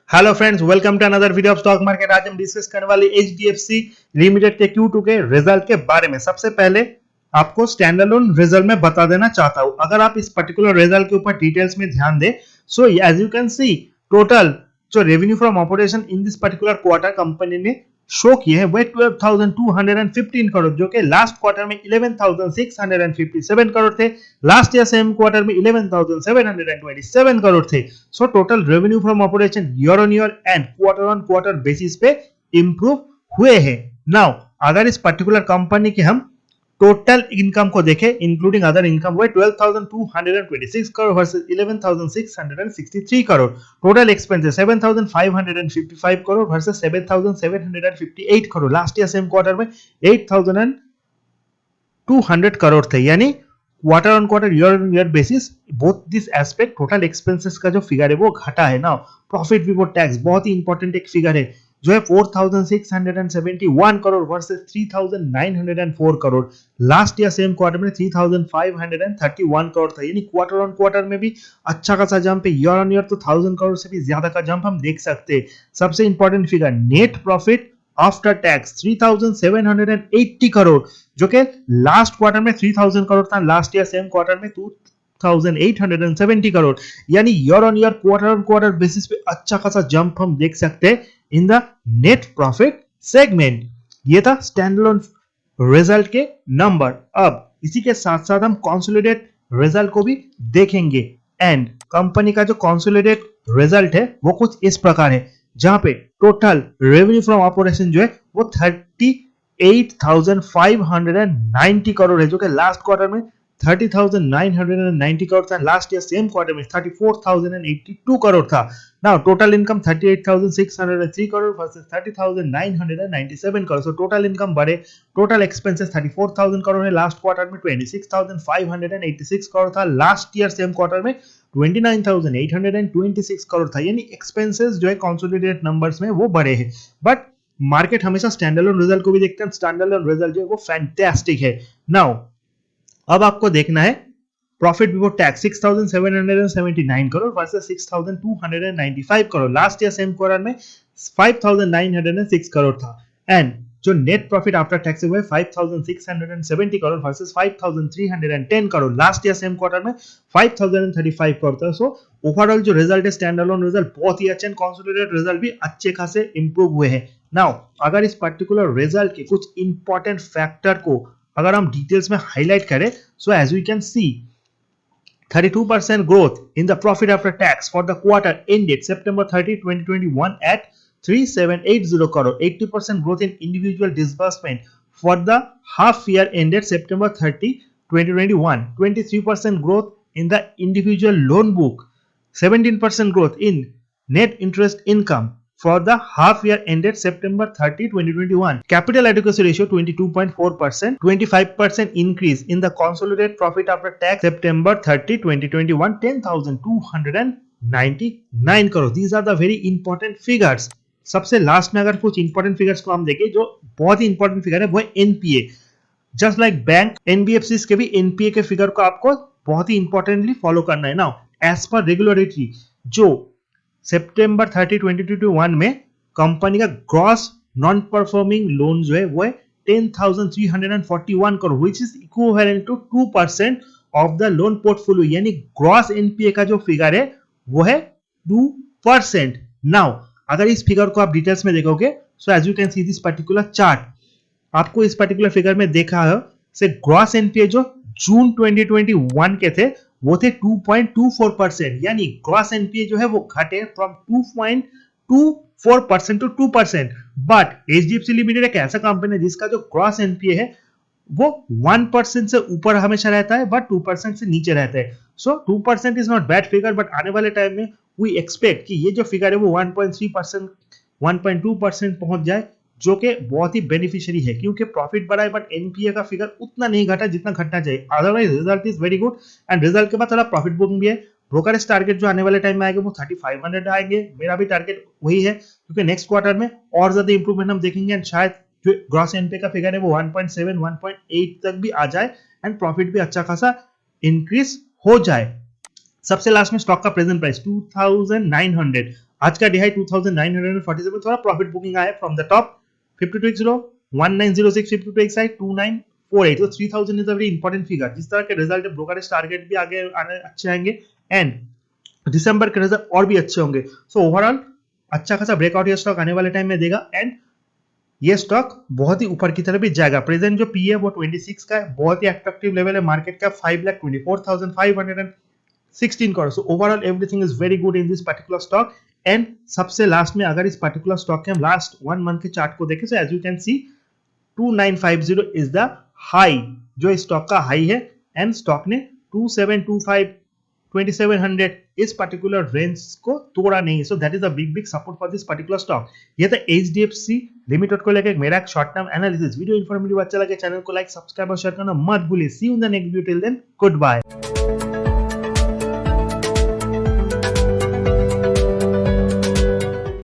Hello friends, welcome to another video of stock market. आज हम discuss करने वाले एचडीएफसी लिमिटेड के Q2 के रिजल्ट के बारे में। सबसे पहले आपको स्टैंड अलोन रिजल्ट में बता देना चाहता हूं। अगर आप इस पर्टिकुलर रिजल्ट के ऊपर डिटेल्स में ध्यान दें, so as you can see total जो revenue from operation in this particular quarter company ने शो किए हैं वह 12,215 करोड़, जो कि लास्ट क्वार्टर में 11,657 करोड़ थे। लास्ट ईयर सेम क्वार्टर में 11,727 करोड़ थे। So total revenue from operation year on year and quarter on quarter basis पे इंप्रूव हुए हैं। नाउ अगर इस पर्टिकुलर कंपनी के हम टोटल इनकम को देखें इंक्लूडिंग अदर इनकम, वो 12,226 crore versus 11,663 crore. Total expenses 7,555 crore versus 7,758 crore. Last year same quarter में 8,200 करोड़ थे। यानी quarter on quarter year on year basis both this aspect total expenses का जो फिगर है वो घटा है। ना प्रॉफिट बिफोर टैक्स बहुत ही इंपॉर्टेंट एक फिगर है जो है 4,671 crore versus 3,904 crore. Last year same quarter में 3,531 करोड़ था। यानी क्वार्टर ऑन क्वार्टर में भी अच्छा खासा जंप है। ईयर ऑन ईयर तो 1,000 करोड़ से भी ज्यादा का जंप हम देख सकते हैं। सबसे important figure net profit after tax 3,780 crore, जो कि लास्ट क्वार्टर में 3,000 करोड़ था। लास्ट ईयर सेम क्वार्टर में 2,870 करोड़। यानी ईयर ऑन क्वार्टर बेसिस पे अच्छा खासा जंप हम देख सकते हैं in the net profit segment. ये था स्टैंडअलोन रिजल्ट के नंबर। अब इसी के साथ साथ हम कंसोलिडेट रिजल्ट को भी देखेंगे एंड कंपनी का जो कंसोलिडेट रिजल्ट है वो कुछ इस प्रकार है, जहां पे टोटल रेवेन्यू फ्रॉम ऑपरेशन जो है वो 38,590 करोड़ है, जो कि लास्ट क्वार्टर में 30,990 करोड़ था। लास्ट ईयर सेम क्वार्टर में 34,082 करोड़ था। Now total income 38,603 crore versus 30,997 crore. So total income बढ़े। टोटल एक्सपेंसेस 34,000 करोड़ है। लास्ट क्वार्टर में 26,586 करोड़ था। लास्ट ईयर सेम क्वार्टर में 29,826 करोड़ था। यानी एक्सपेंसेस जो है कंसोलिडेटेड नंबर्स में वो बढ़े हैं। बट मार्केट हमेशा स्टैंडअलोन रिजल्ट को भी देखते हैं। स्टैंडअलोन रिजल्ट जो है वो फैंटास्टिक है। नाउ अब आपको देखना है profit before tax 6,779 crore versus 6,295 crore. Last year same quarter में 5,906 करोड़ था। एंड जो नेट प्रॉफिट आफ्टर टैक्स है वो 5,670 crore versus 5,310 crore. Last year same quarter में 5,035 करोड़ था। सो ओवरऑल जो रिजल्ट है स्टैंडअलोन रिजल्ट बहुत ही अच्छे एंड कंसोलिडेटेड रिजल्ट भी अच्छे खासे इंप्रूव हुए हैं। नाउ अगर इस पर्टिकुलर रिजल्ट के कुछ इंपॉर्टेंट फैक्टर को अगर हम डिटेल्स में हाईलाइट करें, so as we can see 32% growth in the profit after tax for the quarter ended September 30, 2021 at 3,780 crore. 80% growth in individual disbursement for the half year ended September 30, 2021. 23% growth in the individual loan book. 17% growth in net interest income for the half year ended September 30, 2021. Capital adequacy ratio 22.4%. 25% increase in the consolidated profit after tax September 30, 2021. 10,299 crore. These are the very important figures. सबसे last में अगर कुछ important figures को हम देखें, जो बहुत ही important figure है वो है NPA. Just like bank NBFC के भी एनपीए के फिगर को आपको बहुत ही इंपॉर्टेंटली फॉलो करना है। नाउ एज पर रेगुलेटरी जो सितंबर 30, 2021 में कंपनी का ग्रॉस नॉन परफॉर्मिंग लोन जो है वो है 10,341 crore, which is equivalent to 2% of the loan portfolio. यानी ग्रॉस एनपीए का जो फिगर है वो है 2%। नाउ अगर इस फिगर को आप डिटेल्स में देखोगे, so as you can see this particular chart, आपको इस पर्टिकुलर फिगर में देखा है से ग्रॉस एनपीए जो जून 2021 के थे वो थे 2.24%। यानी ग्रॉस एनपीए जो है वो घटे from 2.24% to 2%। But HDFC limited एक ऐसा कंपनी है जिसका जो ग्रॉस एनपीए है वो 1% से ऊपर हमेशा रहता है बट 2% से नीचे रहता है। सो 2% is not bad figure, but आने वाले टाइम में वी एक्सपेक्ट कि ये जो फिगर है वो 1.3%, 1.2% पहुंच जाए, जो कि बहुत ही बेनिफिशियरी है क्योंकि प्रॉफिट बढ़ा है बट एनपीए का फिगर उतना नहीं घटा जितना घटना चाहिए। Otherwise result is very good and result के बाद थोड़ा प्रॉफिट बुकिंग भी है। ब्रोकरेज टारगेट जो आने वाले टाइम में आएंगे वो 3,500 आएंगे। मेरा भी टारगेट वही है क्योंकि नेक्स्ट क्वार्टर में और ज्यादा इंप्रूवमेंट हम देखेंगे एंड शायद जो ग्रॉस एनपीए का फिगर है वो 1.7, 1.8 तक भी आ जाए एंड प्रॉफिट भी अच्छा खासा इंक्रीज हो जाए। सबसे लास्ट में स्टॉक का प्रेजेंट प्राइस 2900। आज का डिहाई 2947, थोड़ा प्रॉफिट बुकिंग आया from the top 52x low 1906, 52x high 2948, तो 3000 is a very important figure. जिस तरह के रिजल्ट ब्रोकरेज टारगेट भी आगे आने अच्छे आएंगे एंड दिसंबर के रिजल्ट और भी अच्छे होंगे। सो ओवरऑल अच्छा खासा ब्रेकआउट ये स्टॉक आने वाले टाइम में देगा एंड ये स्टॉक बहुत ही ऊपर की तरफ भी जाएगा। प्रेजेंट जो पी है वो 26 का है, बहुत ही अट्रैक्टिव लेवल है। मार्केट का 5,24,516 crore. So overall everything is very good in this particular stock. And सबसे लास्ट में अगर इस पर्टिकुलर स्टॉक के हम लास्ट 1 मंथ के चार्ट को देखें, so as you can see 2950 is the high, जो इस स्टॉक का हाई है एंड स्टॉक ने 2725 2700 इस पर्टिकुलर रेंज को तोड़ा नहीं। So that is a big support for this particular stock. ये था HDFC लिमिटेड को लेकर मेरा एक short term analysis. Video informative अच्छा लगे चैनल को लाइक सब्सक्राइब और शेयर करना मत भूलिए। See you in the next video, till then good bye.